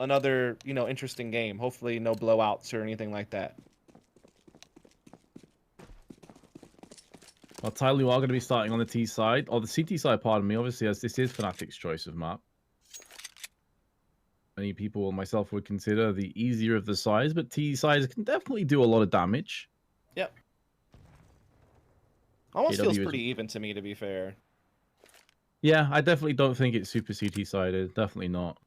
another, you know, interesting game. Hopefully no blowouts or anything like that. Well, TyLoo are going to be starting on the T side, or the CT side, pardon me, obviously, as this is Fnatic's choice of map. Many people, myself, would consider the easier of the sides, but T sides can definitely do a lot of damage. Yep. Almost feels JW pretty even to me, to be fair. Yeah, I definitely don't think it's super CT sided. Definitely not.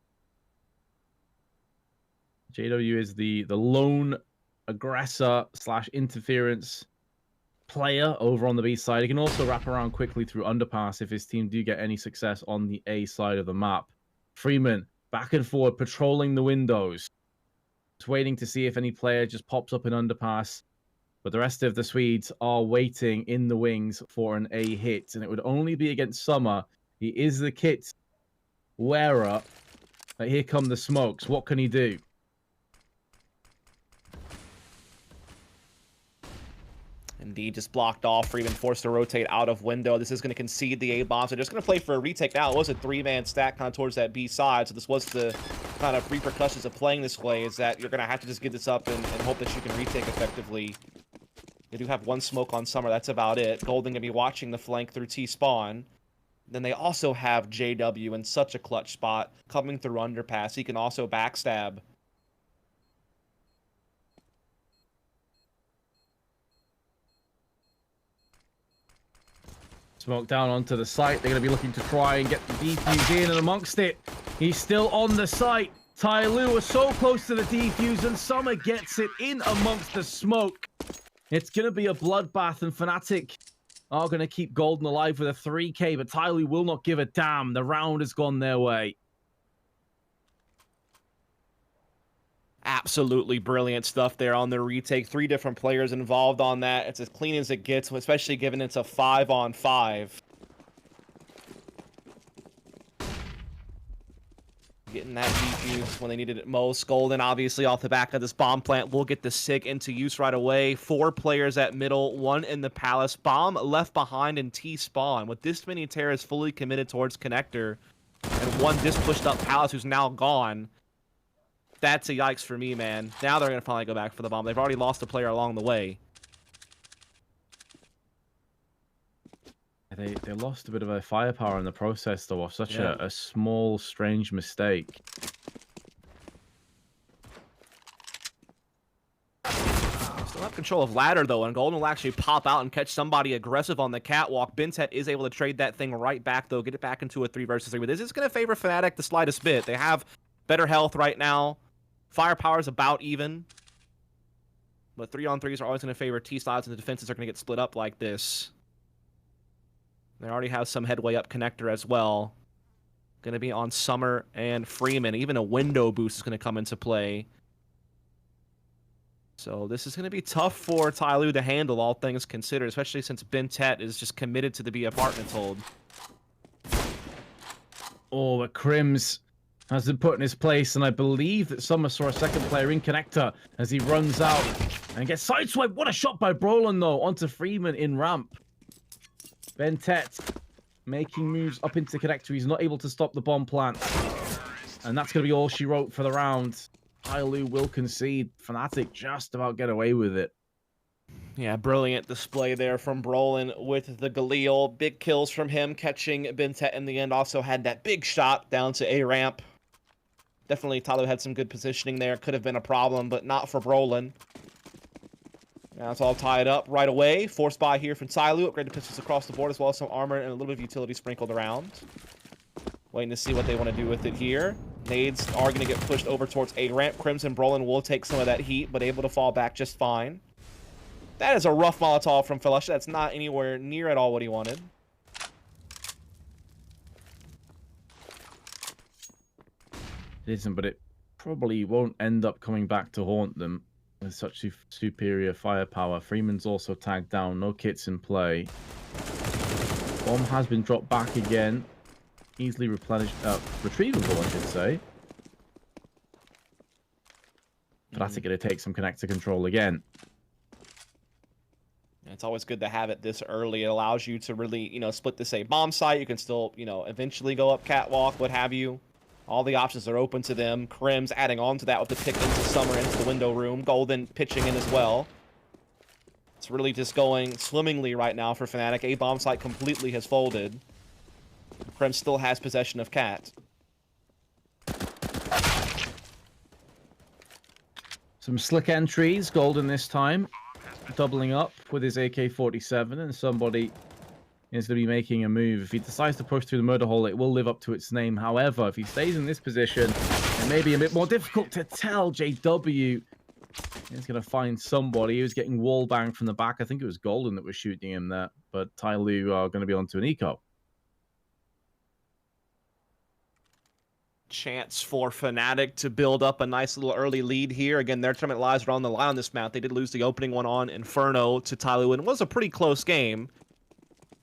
JW is the lone aggressor / interference player over on the B side. He can also wrap around quickly through underpass if his team do get any success on the A side of the map. Freeman back and forward patrolling the windows. Just waiting to see if any player just pops up in underpass. But the rest of the Swedes are waiting in the wings for an A hit. And it would only be against Summer. He is the kit wearer. But here come the smokes. What can he do? Indeed, just blocked off. Freeman forced to rotate out of window. This is going to concede the A bomb. So just going to play for a retake now. It was a 3-man stack kind of towards that B side. So this was the kind of repercussions of playing this way, is that you're going to have to just get this up and hope that you can retake effectively. They do have one smoke on Summer. That's about it. Golden going to be watching the flank through T-spawn. Then they also have JW in such a clutch spot coming through underpass. He can also backstab. Smoke down onto the site. They're going to be looking to try and get the defuse in, and amongst it, he's still on the site. TyLoo is so close to the defuse, and Summer gets it in amongst the smoke. It's going to be a bloodbath, and Fnatic are going to keep Golden alive with a 3K, but TyLoo will not give a damn. The round has gone their way. Absolutely brilliant stuff there on the retake. 3 different players involved on that. It's as clean as it gets, especially given it's a 5-on-5. Getting that defuse when they needed it most. Golden, obviously, off the back of this bomb plant, will get the SIG into use right away. 4 players at middle, 1 in the palace. Bomb left behind in T-spawn. With this many terrorists fully committed towards connector, and 1 disc pushed up palace who's now gone. That's a yikes for me, man. Now they're going to finally go back for the bomb. They've already lost a player along the way. They lost a bit of a firepower in the process, though, of such a small, strange mistake. Still have control of ladder, though, and Golden will actually pop out and catch somebody aggressive on the catwalk. BnTeT is able to trade that thing right back, though, get it back into a 3 versus 3. But this is going to favor Fnatic the slightest bit. They have better health right now. Firepower is about even. But 3-on-3s are always going to favor T-sides, and the defenses are going to get split up like this. They already have some headway up connector as well. Going to be on Summer and Freeman. Even a window boost is going to come into play. So this is going to be tough for TyLoo to handle, all things considered, especially since BnTeT is just committed to the B apartment hold. Oh, but KRIMZ has been put in his place, and I believe that Summer saw a second player in connector as he runs out and gets sideswiped. What a shot by Brollan, though, onto Freeman in ramp. BnTeT making moves up into connector. He's not able to stop the bomb plant. And that's going to be all she wrote for the round. TyLoo will concede. Fnatic just about get away with it. Yeah, brilliant display there from Brollan with the Galil. Big kills from him, catching BnTeT in the end. Also had that big shot down to A ramp. Definitely TyLoo had some good positioning there. Could have been a problem, but not for Brollan. Now it's all tied up right away. Force buy here from TyLoo. Upgraded pistols across the board, as well as some armor and a little bit of utility sprinkled around. Waiting to see what they want to do with it here. Nades are going to get pushed over towards A ramp. KRIMZ and Brollan will take some of that heat, but able to fall back just fine. That is a rough Molotov from flusha. That's not anywhere near at all what he wanted. It isn't, but it probably won't end up coming back to haunt them with such superior firepower. Freeman's also tagged down. No kits in play. Bomb has been dropped back again. Easily replenished, retrievable, I should say. Fnatic going to take some connector control again. It's always good to have it this early. It allows you to really, split this A bomb site. You can still, eventually go up catwalk, what have you. All the options are open to them. KRIMZ adding on to that with the pick into Summer into the window room. Golden pitching in as well. It's really just going swimmingly right now for Fnatic. A bomb site completely has folded. KRIMZ still has possession of Cat. Some slick entries. Golden this time. Doubling up with his AK-47, and somebody is going to be making a move. If he decides to push through the murder hole, it will live up to its name. However, if he stays in this position, it may be a bit more difficult to tell. JW is going to find somebody. He was getting wall banged from the back. I think it was Golden that was shooting him there, but TyLoo are going to be onto an eco. Chance for Fnatic to build up a nice little early lead here. Again, their tournament lives are on the line on this map. They did lose the opening one on Inferno to TyLoo, and it was a pretty close game.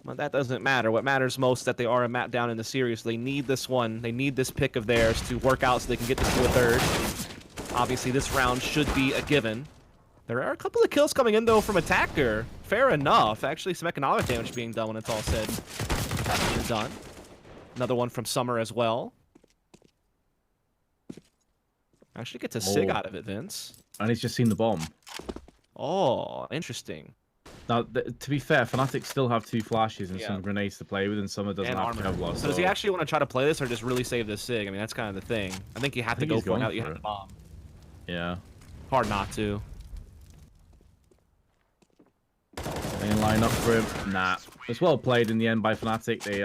But that doesn't matter. What matters most is that they are a map down in the series. They need this one. They need this pick of theirs to work out so they can get this to a third. Obviously, this round should be a given. There are a couple of kills coming in, though, from Attacker. Fair enough. Actually, some economic damage being done when it's all said and done. Another one from Summer as well. Actually gets a SIG out of it, Vince. And he's just seen the bomb. Oh, interesting. Now, to be fair, Fnatic still have 2 flashes and some grenades to play with, and Summer doesn't have Kevlar. So does he actually want to try to play this or just really save this SIG? I mean, that's kind of the thing. I think you have to go for it now that you have the bomb. Yeah. Hard not to. They line up for him. Nah. It's well played in the end by Fnatic. They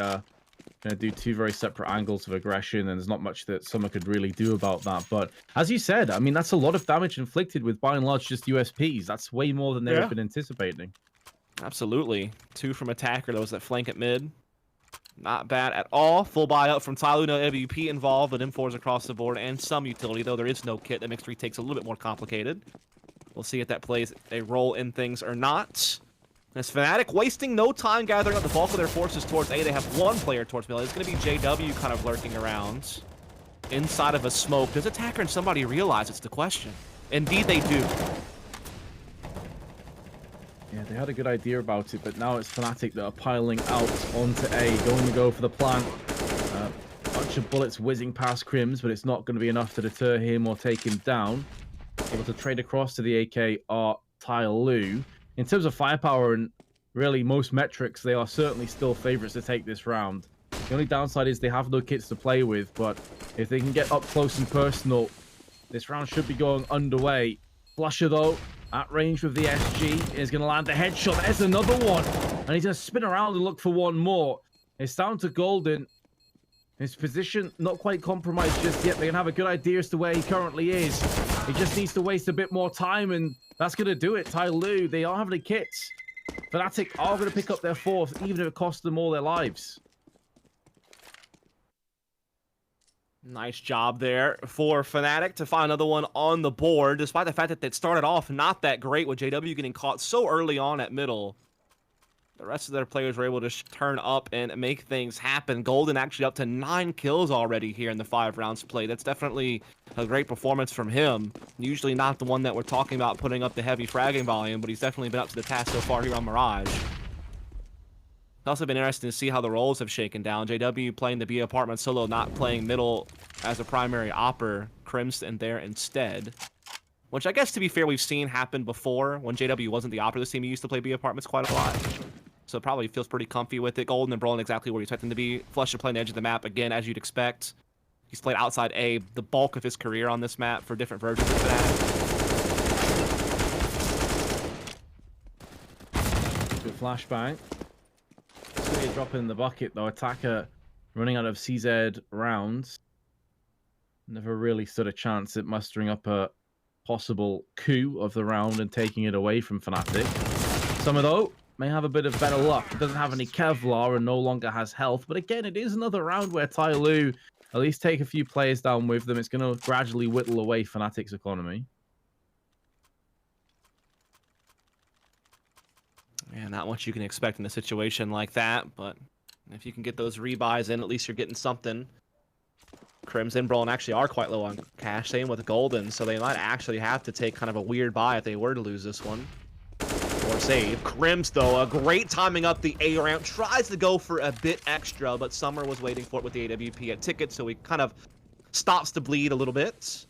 going to do 2 very separate angles of aggression, and there's not much that Summer could really do about that. But as you said, I mean, that's a lot of damage inflicted with, by and large, just USPs. That's way more than they've been anticipating. Absolutely. 2 from Attacker. Those that flank at mid. Not bad at all. Full buy up from TyLoo. No WP involved, but M4s across the board and some utility, though there is no kit. That makes retakes a little bit more complicated. We'll see if that plays a role in things or not. As Fnatic wasting no time gathering up the bulk of their forces towards A. They have 1 player towards middle. It's going to be JW kind of lurking around inside of a smoke. Does Attacker and somebody realize it's the question? Indeed they do. Yeah, they had a good idea about it, but now it's Fnatic that are piling out onto A, going to go for the plant. Bunch of bullets whizzing past KRIMZ, but it's not going to be enough to deter him or take him down. Able to trade across to the AK are TyLoo. In terms of firepower and really most metrics, they are certainly still favorites to take this round. The only downside is they have no kits to play with, but if they can get up close and personal, this round should be going underway. flusha, though, at range with the SG, is going to land the headshot. There's another one, and he's going to spin around and look for one more. It's down to Golden. His position not quite compromised just yet. They're going to have a good idea as to where he currently is. He just needs to waste a bit more time, and that's going to do it. TyLoo, they are having the kits. Fnatic are going to pick up their 4th, even if it costs them all their lives. Nice job there for Fnatic to find another one on the board, despite the fact that it started off not that great with JW getting caught so early on at middle. The rest of their players were able to turn up and make things happen. Golden actually up to 9 kills already here in the 5 rounds played. That's definitely a great performance from him. Usually not the one that we're talking about putting up the heavy fragging volume, but he's definitely been up to the task so far here on Mirage. It's also been interesting to see how the roles have shaken down. JW playing the B apartment solo, not playing middle as a primary opper. KRIMZ in there instead. Which I guess, to be fair, we've seen happen before. When JW wasn't the opper, this team used to play B apartments quite a lot. So probably feels pretty comfy with it. Golden and Brollan exactly where you expect them to be. flusha playing the edge of the map, again, as you'd expect. He's played outside A the bulk of his career on this map for different versions of that. Good flashbang. It's going to be a drop in the bucket, though. Attacker running out of CZ rounds. Never really stood a chance at mustering up a possible coup of the round and taking it away from Fnatic. Summer, though, may have a bit of better luck. It doesn't have any Kevlar and no longer has health. But again, it is another round where TyLoo at least take a few players down with them. It's going to gradually whittle away Fnatic's economy. Yeah, not much you can expect in a situation like that. But if you can get those rebuys in, at least you're getting something. KRIMZ and Brollan actually are quite low on cash. Same with Golden. So they might actually have to take kind of a weird buy if they were to lose this one. Or save. KRIMZ, though, a great timing up the A ramp. Tries to go for a bit extra, but Summer was waiting for it with the AWP at ticket, so he kind of stops the bleed a little bit.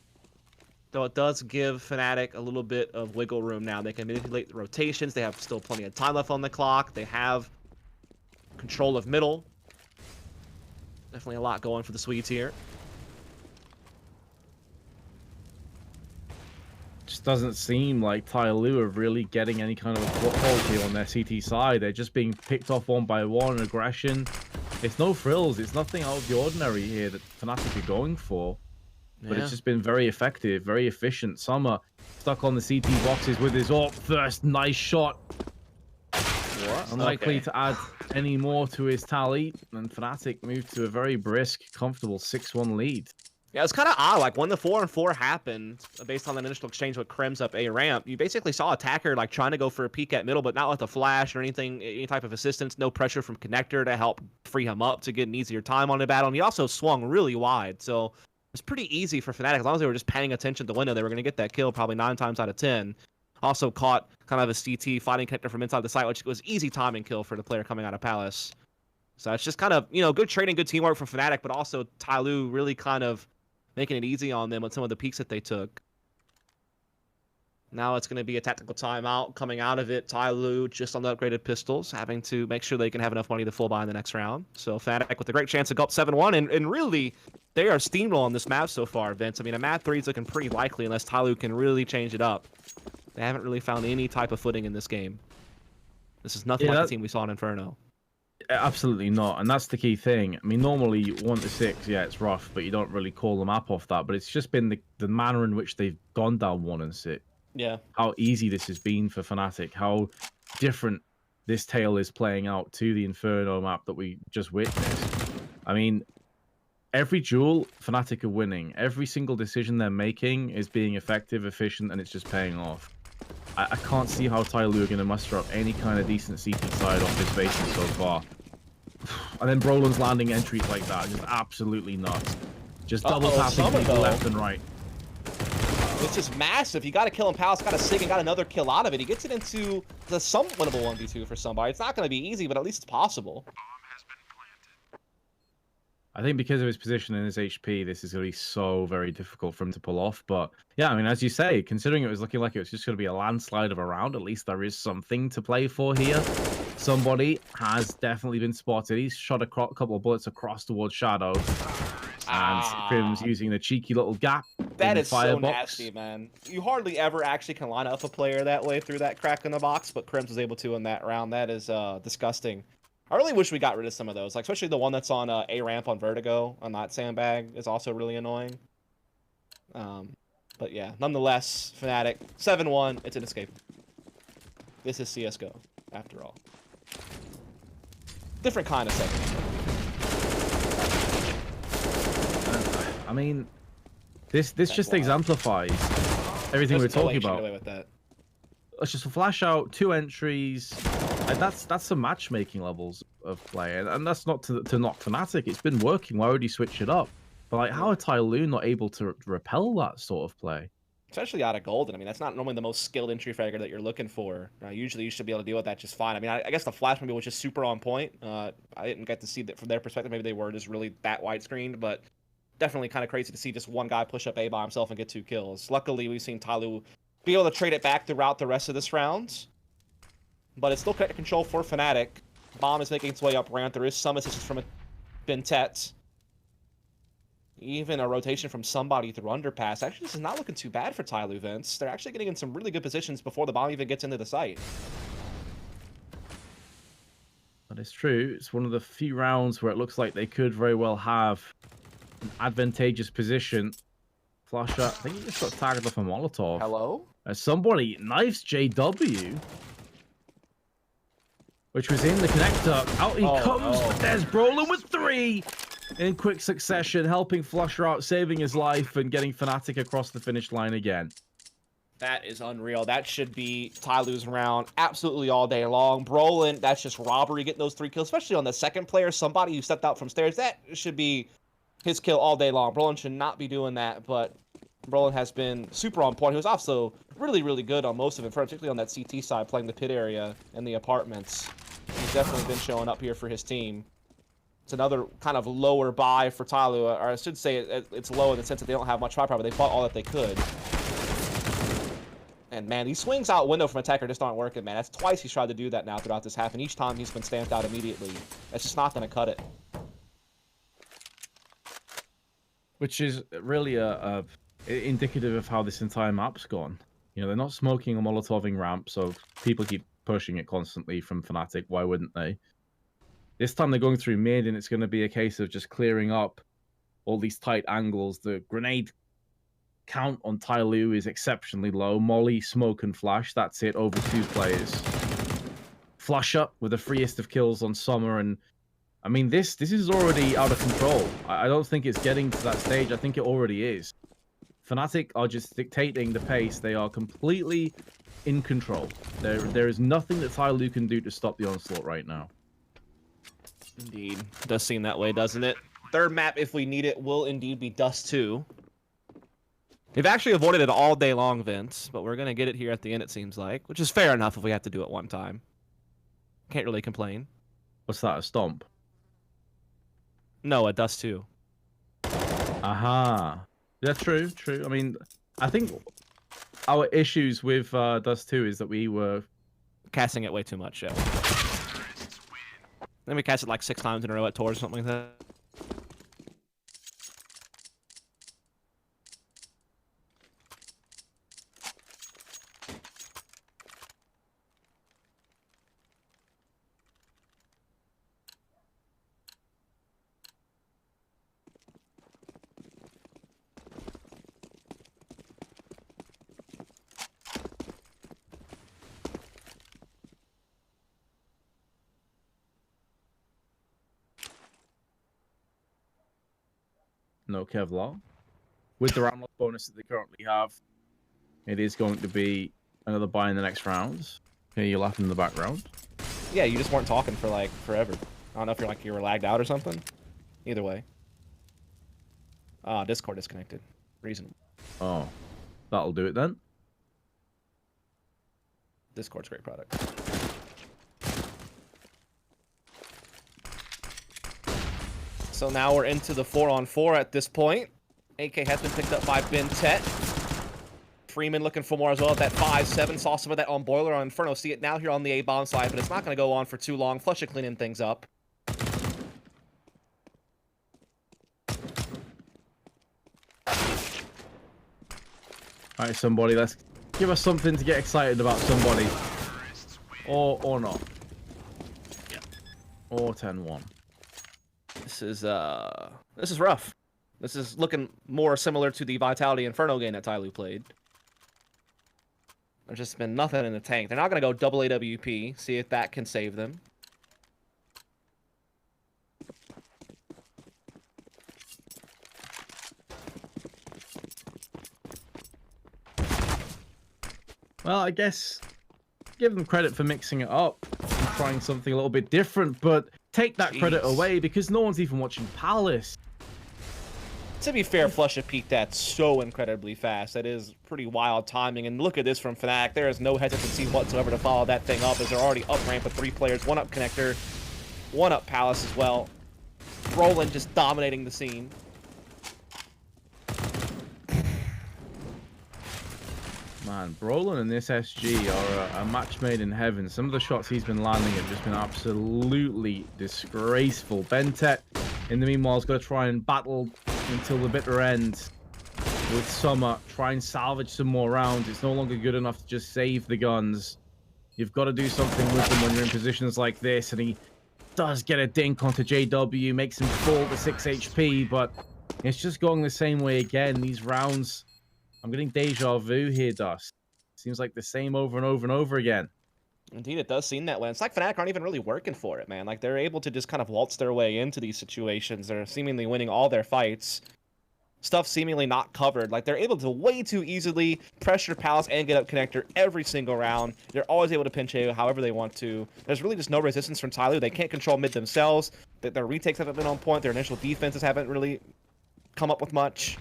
Though it does give Fnatic a little bit of wiggle room now. They can manipulate the rotations. They have still plenty of time left on the clock. They have control of middle. Definitely a lot going for the Swedes here. Just doesn't seem like TyLoo are really getting any kind of a foothold here on their CT side. They're just being picked off one by one. Aggression. It's no frills. It's nothing out of the ordinary here that Fnatic are going for. But it's just been very effective, very efficient. Summer stuck on the CT boxes with his AWP. First nice shot. Unlikely to add any more to his tally. And Fnatic moved to a very brisk, comfortable 6-1 lead. Yeah, it's kind of odd. Like, when the 4-on-4 happened, based on that initial exchange with KRIMZ up A ramp, you basically saw Attacker, like, trying to go for a peek at middle, but not with a flash or anything, any type of assistance. No pressure from Connector to help free him up to get an easier time on the battle. And he also swung really wide, so it's pretty easy for Fnatic. As long as they were just paying attention to the window, they were going to get that kill probably 9 times out of 10. Also caught kind of a CT fighting Connector from inside the site, which was easy timing kill for the player coming out of Palace. So it's just kind of, you know, good trading, good teamwork from Fnatic, but also TyLoo really kind of making it easy on them with some of the peaks that they took. Now it's going to be a tactical timeout coming out of it. TyLoo just on the upgraded pistols, having to make sure they can have enough money to full buy in the next round. So Fnatic with a great chance to go up 7-1, and really, they are steamrolling this map so far, Vince. I mean, a map 3 is looking pretty likely unless TyLoo can really change it up. They haven't really found any type of footing in this game. This is nothing like the team we saw in Inferno. Absolutely not, and that's the key thing. I mean, normally 1-6, yeah, it's rough, but you don't really call the map off that. But it's just been the manner in which they've gone down 1-6. Yeah. How easy this has been for Fnatic. How different this tale is playing out to the Inferno map that we just witnessed. I mean, every duel Fnatic are winning. Every single decision they're making is being effective, efficient, and it's just paying off. I can't see how TyLoo are going to muster up any kind of decent CT side off this basis so far. And then Brollan's landing entries like that, just absolutely nuts. Just double tapping people left and right. It's just massive. You got to kill him. Palace got a sig and got another kill out of it. He gets it into the some winnable 1v2 for somebody. It's not going to be easy, but at least it's possible. I think because of his position and his HP, this is going to be so very difficult for him to pull off. But yeah, I mean, as you say, considering it was looking like it was just going to be a landslide of a round, at least there is something to play for here. Somebody has definitely been spotted. He's shot a couple of bullets across towards Shadow. And KRIMZ using the cheeky little gap. That is so nasty, man. You hardly ever actually can line up a player that way through that crack in the box, but KRIMZ was able to in that round. That is disgusting. I really wish we got rid of some of those, like especially the one that's on A ramp on Vertigo on that sandbag is also really annoying. But yeah, nonetheless, Fnatic 7-1. It's inescapable. This is CS:GO after all. Different kind of segment. I mean, this just exemplifies everything we're talking about. Let's just flash out 2 entries. And that's some matchmaking levels of play, and that's not to knock Fnatic. It's been working. Why would you switch it up? But like, how are TyLoo not able to repel that sort of play? Especially out of Golden. I mean, that's not normally the most skilled entry fragger that you're looking for. Usually, you should be able to deal with that just fine. I mean, I guess the flash maybe was just super on point. I didn't get to see that from their perspective. Maybe they were just really that widescreened, but definitely kind of crazy to see just one guy push up A by himself and get 2 kills. Luckily, we've seen TyLoo be able to trade it back throughout the rest of this round. But it's still connected control for Fnatic. Bomb is making its way up ramp. There is some assistance from BnTeT. Even a rotation from somebody through underpass. Actually, this is not looking too bad for TyLoo, Vince. They're actually getting in some really good positions before the bomb even gets into the site. That is true. It's one of the few rounds where it looks like they could very well have an advantageous position. flusha, I think he just got tagged off a Molotov. Hello? As somebody knifes JW. Which was in the connector. Out he comes. But there's Brollan with 3 in quick succession, helping flusha out, saving his life, and getting Fnatic across the finish line again. That is unreal. That should be TyLoo's round absolutely all day long. Brollan, that's just robbery getting those 3 kills, especially on the second player, somebody who stepped out from stairs. That should be his kill all day long. Brollan should not be doing that, but Brollan has been super on point. He was also really, really good on most of it, particularly on that CT side, playing the pit area and the apartments. He's definitely been showing up here for his team. It's another kind of lower buy for TyLoo, or I should say it's low in the sense that they don't have much firepower, but they bought all that they could. And man, these swings out window from attacker just aren't working, man. That's twice he's tried to do that now throughout this half, and each time he's been stamped out immediately. That's just not going to cut it. Which is really indicative of how this entire map's gone. You know, they're not smoking a Molotoving ramp, so people keep pushing it constantly from Fnatic. Why wouldn't they? This time they're going through mid, and it's going to be a case of just clearing up all these tight angles. The grenade count on TyLoo is exceptionally low. Molly, smoke, and flash. That's it, over 2 players. Flusha with the freest of kills on Summer, and I mean, this is already out of control. I don't think it's getting to that stage. I think it already is. Fnatic are just dictating the pace. They are completely in control. There is nothing that TyLoo can do to stop the onslaught right now. Indeed. It does seem that way, doesn't it? Third map, if we need it, will indeed be Dust 2. They've actually avoided it all day long, Vince, but we're going to get it here at the end, it seems like, which is fair enough if we have to do it one time. Can't really complain. What's that, a stomp? No, a Dust 2. Aha. Yeah, true. I mean, I think our issues with Dust 2 is that we were casting it way too much, yeah. Then we cast it like 6 times in a row at Tor or something like that. no Kevlar. With the round loss bonus that they currently have, it is going to be another buy in the next round. Okay, you're laughing in the background. Yeah, you just weren't talking for like forever. I don't know if you were lagged out or something. Either way. Discord disconnected. Reasonable. Oh, that'll do it then. Discord's a great product. So now we're into the 4-on-4 at this point. AK has been picked up by BnTeT. Freeman looking for more as well at that 5-7. Saw some of that on Boiler on Inferno. See it now here on the A-bomb side, but it's not going to go on for too long. flusha cleaning things up. All right, somebody, let's give us something to get excited about, somebody. Or not. Yeah. Or 10-1. This is rough. This is looking more similar to the Vitality Inferno game that TyLoo played. There's just been nothing in the tank. They're not going to go double AWP, see if that can save them. Well, I guess give them credit for mixing it up and trying something a little bit different, but take that credit away because no one's even watching Palace. To be fair, flusha peaked that so incredibly fast. That is pretty wild timing. And look at this from Fnatic. There is no hesitancy whatsoever to follow that thing up as they're already up ramp with 3 players. 1 up connector, 1 up Palace as well. Brollan just dominating the scene. Man, Brollan and this SG are a match made in heaven. Some of the shots he's been landing have just been absolutely disgraceful. BnTeT, in the meanwhile, has got to try and battle until the bitter end with Summer. Try and salvage some more rounds. It's no longer good enough to just save the guns. You've got to do something with them when you're in positions like this. And he does get a dink onto JW, makes him fall to 6 HP, but it's just going the same way again. These rounds, I'm getting deja vu here, Dust. Seems like the same over and over and over again. Indeed, it does seem that way. It's like Fnatic aren't even really working for it, man. Like, they're able to just kind of waltz their way into these situations. They're seemingly winning all their fights. Stuff seemingly not covered. Like, they're able to way too easily pressure Palace and get up connector every single round. They're always able to pinch A however they want to. There's really just no resistance from TyLoo. They can't control mid themselves. Their retakes haven't been on point. Their initial defenses haven't really come up with much.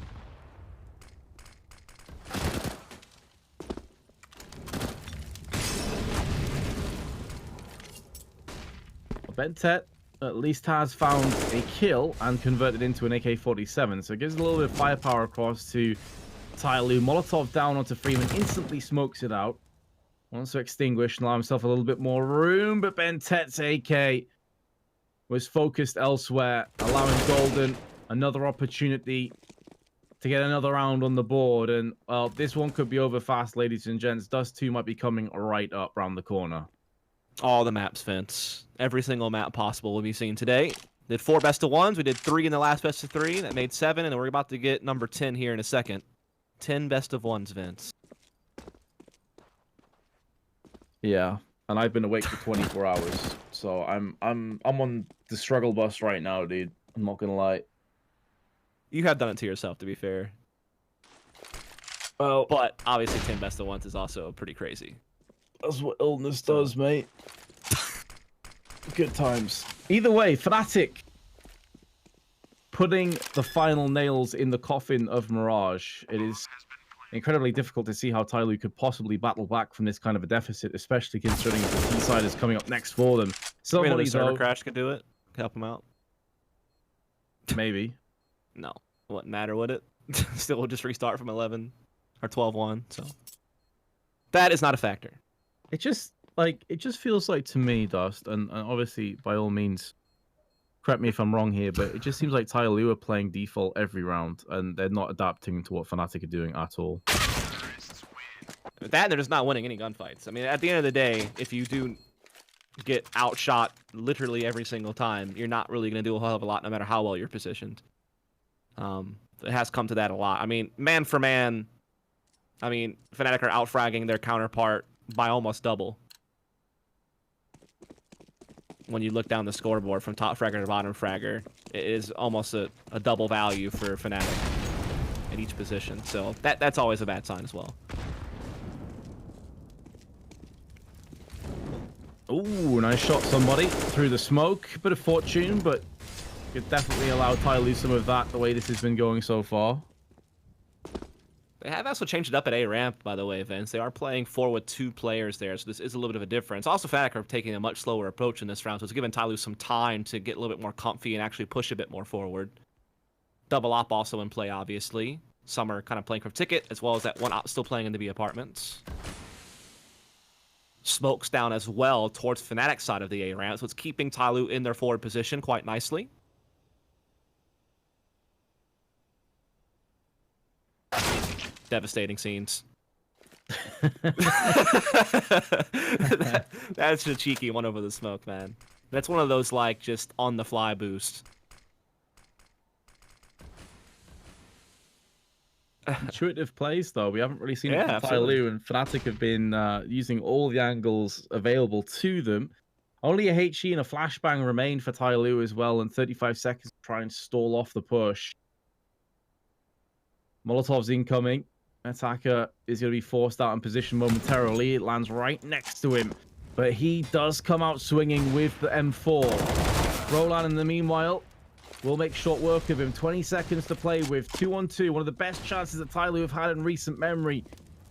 BnTeT at least has found a kill and converted into an AK-47. So it gives a little bit of firepower across to TyLoo. Molotov down onto Freeman, instantly smokes it out. Wants to extinguish and allow himself a little bit more room, but BnTeT's AK was focused elsewhere, allowing Golden another opportunity to get another round on the board. And, well, this one could be over fast, ladies and gents. Dust 2 might be coming right up around the corner. All the maps, Vince. Every single map possible will be seen today. Did 4 best of 1s. We did 3 in the last best of 3. That made 7, and we're about to get number 10 here in a second. 10 best of 1s, Vince. Yeah, and I've been awake for 24 hours, so I'm on the struggle bus right now, dude. I'm not gonna lie. You have done it to yourself, to be fair. Well, but obviously 10 best of 1s is also pretty crazy. That's what illness does, mate. Good times. Either way, Fnatic putting the final nails in the coffin of Mirage. It is incredibly difficult to see how TyLoo could possibly battle back from this kind of a deficit, especially considering the T-side is coming up next for them. Somebody, server crash could do it. Help him out. Maybe. No. Wouldn't matter, would it? Still will just restart from 11 or 12-1. So that is not a factor. It just feels like to me, Dust, and obviously by all means, correct me if I'm wrong here, but it just seems like TyLoo are playing default every round, and they're not adapting to what Fnatic are doing at all. That, they're just not winning any gunfights. I mean, at the end of the day, if you do get outshot literally every single time, you're not really going to do a hell of a lot, no matter how well you're positioned. It has come to that a lot. I mean, man for man, I mean, Fnatic are outfragging their counterpart by almost double. When you look down the scoreboard from top fragger to bottom fragger, it is almost a double value for Fnatic at each position. So that's always a bad sign as well. Ooh, nice shot, somebody through the smoke. Bit of fortune, but could definitely allow TyLoo some of that the way this has been going so far. They have also changed it up at A ramp, by the way, Vince. They are playing 4 with 2 players there, so this is a little bit of a difference. Also, Fnatic are taking a much slower approach in this round, so it's giving TyLoo some time to get a little bit more comfy and actually push a bit more forward. Double op also in play, obviously. Some are kind of playing for ticket, as well as that one op still playing in the B apartments. Smokes down as well towards Fnatic's side of the A ramp, so it's keeping TyLoo in their forward position quite nicely. Devastating scenes. That's a cheeky one over the smoke, man. That's one of those, like, just on-the-fly boost. Intuitive plays, though. We haven't really seen it from TyLoo, and Fnatic have been using all the angles available to them. Only a HE and a flashbang remain for TyLoo as well, and 35 seconds to try and stall off the push. Molotov's incoming. Attacker is going to be forced out in position momentarily. It lands right next to him, but he does come out swinging with the M4. Brollan, in the meanwhile, will make short work of him. 20 seconds to play with. 2-on-2. One of the best chances that TyLoo have had in recent memory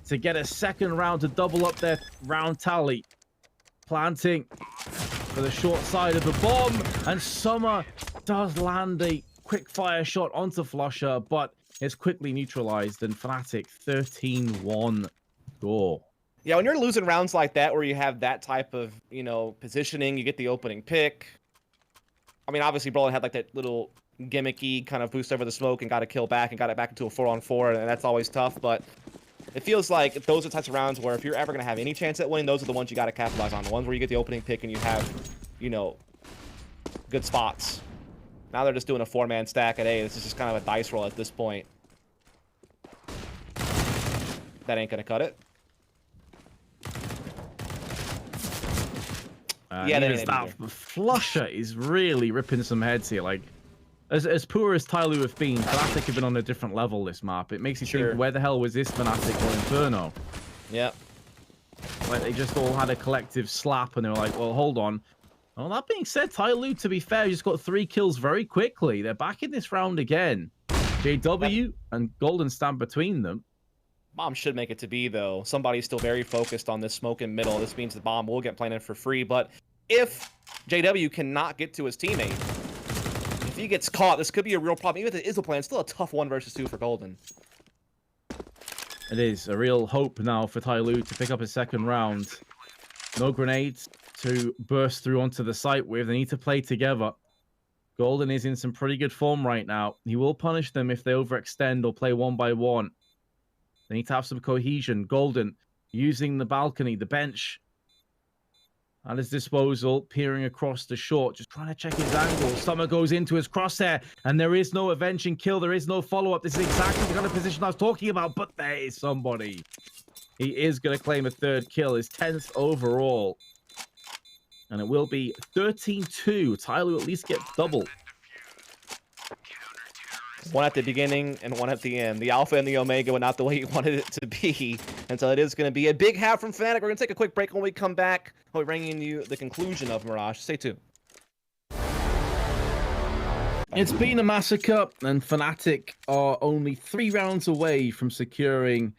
to get a second round to double up their round tally. Planting for the short side of the bomb, and Summer does land a quick fire shot onto flusha, but it's quickly neutralized, and Fnatic 13-1 score. Yeah, when you're losing rounds like that, where you have that type of, you know, positioning, you get the opening pick. I mean, obviously, Brollan had like that little gimmicky kind of boost over the smoke and got a kill back and got it back into a 4-on-4, and that's always tough. But it feels like those are the types of rounds where if you're ever going to have any chance at winning, those are the ones you got to capitalize on. The ones where you get the opening pick and you have, you know, good spots. Now they're just doing a 4-man stack at A. This is just kind of a dice roll at this point. That ain't gonna cut it. Yeah, flusha is really ripping some heads here. Like, as poor as TyLoo have been, Fnatic have been on a different level this map. It makes you think, where the hell was this Fnatic or Inferno? Yeah. Like, they just all had a collective slap, and they were like, well, hold on. Well, that being said, TyLoo, to be fair, just got 3 kills very quickly. They're back in this round again. JW and Golden stand between them. Bomb should make it to B, though. Somebody's still very focused on this smoke in middle. This means the bomb will get planted for free, but if JW cannot get to his teammate, if he gets caught, this could be a real problem. Even if it is a plan, it's still a tough 1 versus 2 for Golden. It is a real hope now for TyLoo to pick up his second round. No grenades to burst through onto the site with. They need to play together. Golden is in some pretty good form right now. He will punish them if they overextend or play 1 by 1. They need to have some cohesion. Golden using the balcony, the bench at his disposal, peering across the short, just trying to check his angle. Summer goes into his crosshair, and there is no avenging kill. There is no follow-up. This is exactly the kind of position I was talking about, but there is somebody. He is going to claim a 3rd kill, his 10th overall. And it will be 13-2. TyLoo at least gets double. 1 at the beginning and 1 at the end. The alpha and the omega were not the way you wanted it to be. And so it is going to be a big half from Fnatic. We're going to take a quick break. When we come back, we're bringing you the conclusion of Mirage. Stay tuned. It's been a massacre, and Fnatic are only 3 rounds away from securing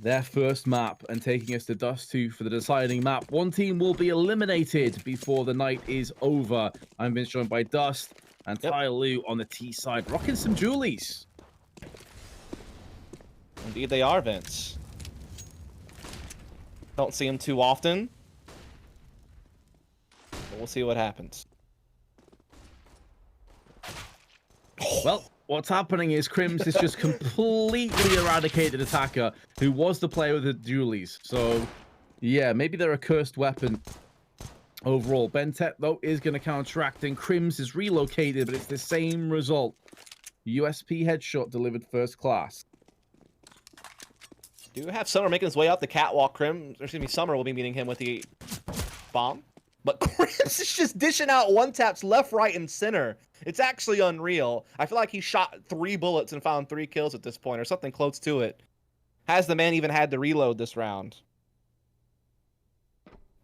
their first map and taking us to Dust 2 for the deciding map. 1 team will be eliminated before the night is over. I'm being joined by Dust and TyLoo on the T side, rocking some Julies. Indeed they are, Vince. Don't see them too often. But we'll see what happens. Well, what's happening is KRIMZ has just completely eradicated Attacker, who was the player with the Julies. So, yeah, maybe they're a cursed weapon overall. BnTeT, though, is going to counteract, and KRIMZ is relocated, but it's the same result. USP headshot delivered first class. Do have Summer making his way up the catwalk. Summer will be meeting him with the bomb. But KRIMZ is just dishing out 1-taps left, right, and center. It's actually unreal. I feel like he shot 3 bullets and found 3 kills at this point, or something close to it. Has the man even had to reload this round?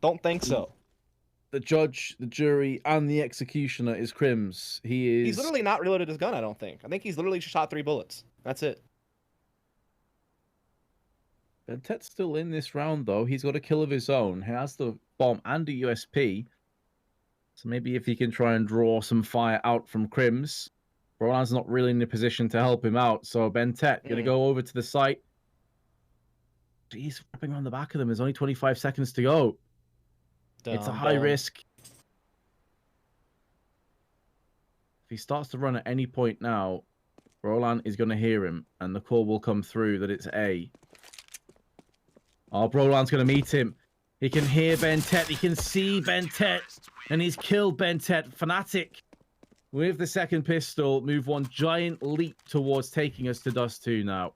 Don't think so. The judge, the jury, and the executioner is KRIMZ. He's literally not reloaded his gun, I don't think. I think he's literally just shot 3 bullets. That's it. BnTeT's still in this round, though. He's got a kill of his own. He has the bomb and a USP. So maybe if he can try and draw some fire out from KRIMZ. Brollan's not really in a position to help him out. So BnTeT going to go over to the site. He's wrapping around the back of them. There's only 25 seconds to go. It's a high risk. If he starts to run at any point now, Brollan is going to hear him. And the call will come through that it's A. Oh, Brollan's going to meet him. He can hear BnTeT. He can see BnTeT. And he's killed BnTeT. Fnatic, with the second pistol, move 1 giant leap towards taking us to Dust 2 now.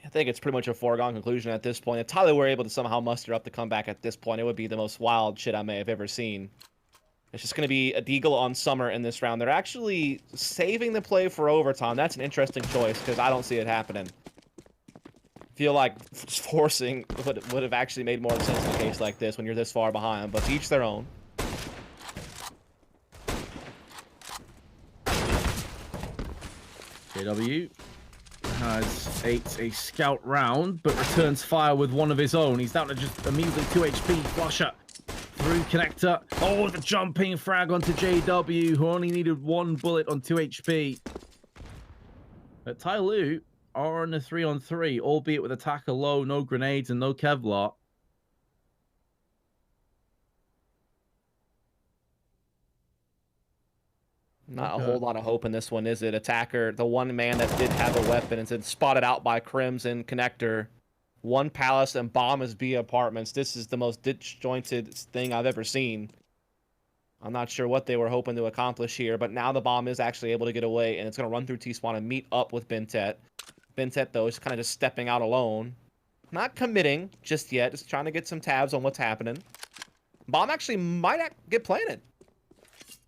I think it's pretty much a foregone conclusion at this point. If TyLoo were able to somehow muster up the comeback at this point, it would be the most wild shit I may have ever seen. It's just going to be a deagle on Summer in this round. They're actually saving the play for overtime. That's an interesting choice because I don't see it happening. Feel like forcing would have actually made more sense in a case like this when you're this far behind, but to each their own. JW has a scout round, but returns fire with 1 of his own. He's down to just immediately 2 HP. Flusha through connector. Oh, the jumping frag onto JW, who only needed 1 bullet on 2 HP. But TyLoo are on a 3-on-3, albeit with Attacker low, no grenades, and no Kevlar. Not a whole lot of hope in this one, is it? Attacker, the one man that did have a weapon, and spotted out by KRIMZ and Connector. 1 palace and bomb is B apartments. This is the most disjointed thing I've ever seen. I'm not sure what they were hoping to accomplish here, but now the bomb is actually able to get away, and it's going to run through T-spawn and meet up with BnTeT. BnTeT, though, is kind of just stepping out alone. Not committing just yet, just trying to get some tabs on what's happening. Bomb actually might get planted.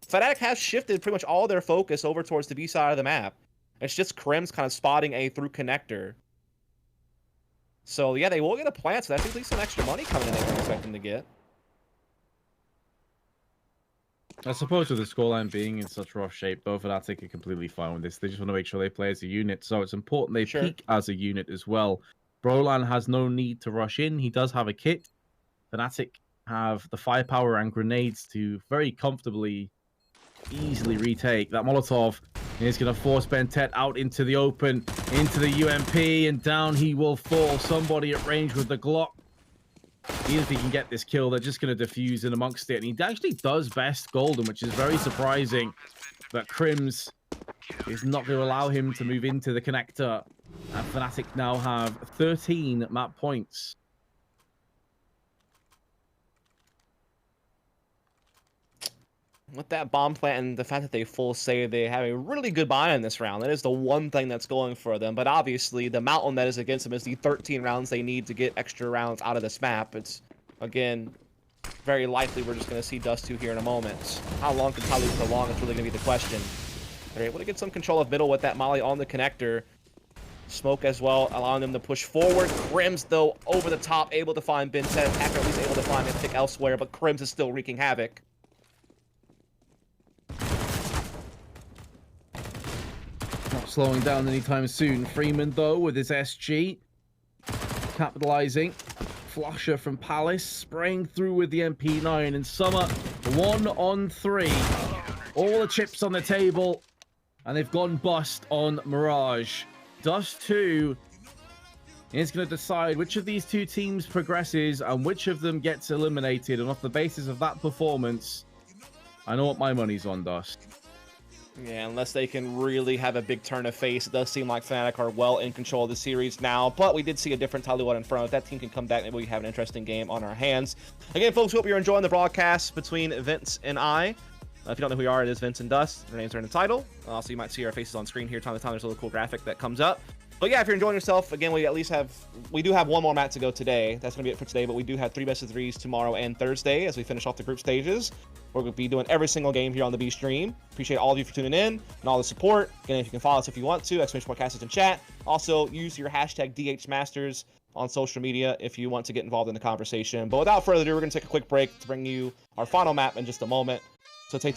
Fnatic has shifted pretty much all their focus over towards the B side of the map. It's just KRIMZ kind of spotting A through Connector. So, yeah, they will get a plant, so that's at least some extra money coming in they were expecting to get. I suppose with the scoreline being in such rough shape, though, Fnatic are completely fine with this. They just want to make sure they play as a unit, so it's important they peak as a unit as well. Brollan has no need to rush in. He does have a kit. Fnatic have the firepower and grenades to very comfortably, easily retake. That Molotov is going to force BnTeT out into the open, into the UMP, and down he will fall. Somebody at range with the Glock. Even if he can get this kill, they're just going to defuse in amongst it. And he actually does best Golden, which is very surprising. But KRIMZ is not going to allow him to move into the connector. And Fnatic now have 13 map points. With that bomb plant and the fact that they full save, they have a really good buy in this round. That is the one thing that's going for them. But obviously, the mountain that is against them is the 13 rounds they need to get extra rounds out of this map. It's, again, very likely we're just going to see Dust 2 here in a moment. How long can TyLoo prolong is really going to be the question. They're able to get some control of middle with that molly on the connector. Smoke as well, allowing them to push forward. KRIMZ, though, over the top, able to find BnTeT. Attacker at least able to find MIRAGE elsewhere, but KRIMZ is still wreaking havoc. Not slowing down anytime soon. Freeman, though, with his SG. Capitalizing. Flusha from Palace. Spraying through with the MP9. And Summer, 1-on-3. All the chips on the table. And they've gone bust on Mirage. Dust 2 is going to decide which of these two teams progresses and which of them gets eliminated. And off the basis of that performance, I know what my money's on, Dust. Yeah, unless they can really have a big turn of face. It does seem like Fnatic are well in control of the series now, but we did see a different TyLoo in front. If that team can come back, maybe we have an interesting game on our hands. Again, folks, hope you're enjoying the broadcast between Vince and I. If you don't know who we are, it is Vince and Dust. Our names are in the title. Also, you might see our faces on screen here time to time. There's a little cool graphic that comes up. But yeah, if you're enjoying yourself, again, we do have one more match to go today. That's going to be it for today, but we do have 3 best of 3s tomorrow and Thursday as we finish off the group stages. We're going to be doing every single game here on the B stream. Appreciate all of you for tuning in and all the support. Again, if you can follow us if you want to, !podcast in chat. Also, use your hashtag DHMasters on social media if you want to get involved in the conversation. But without further ado, we're going to take a quick break to bring you our final map in just a moment. So take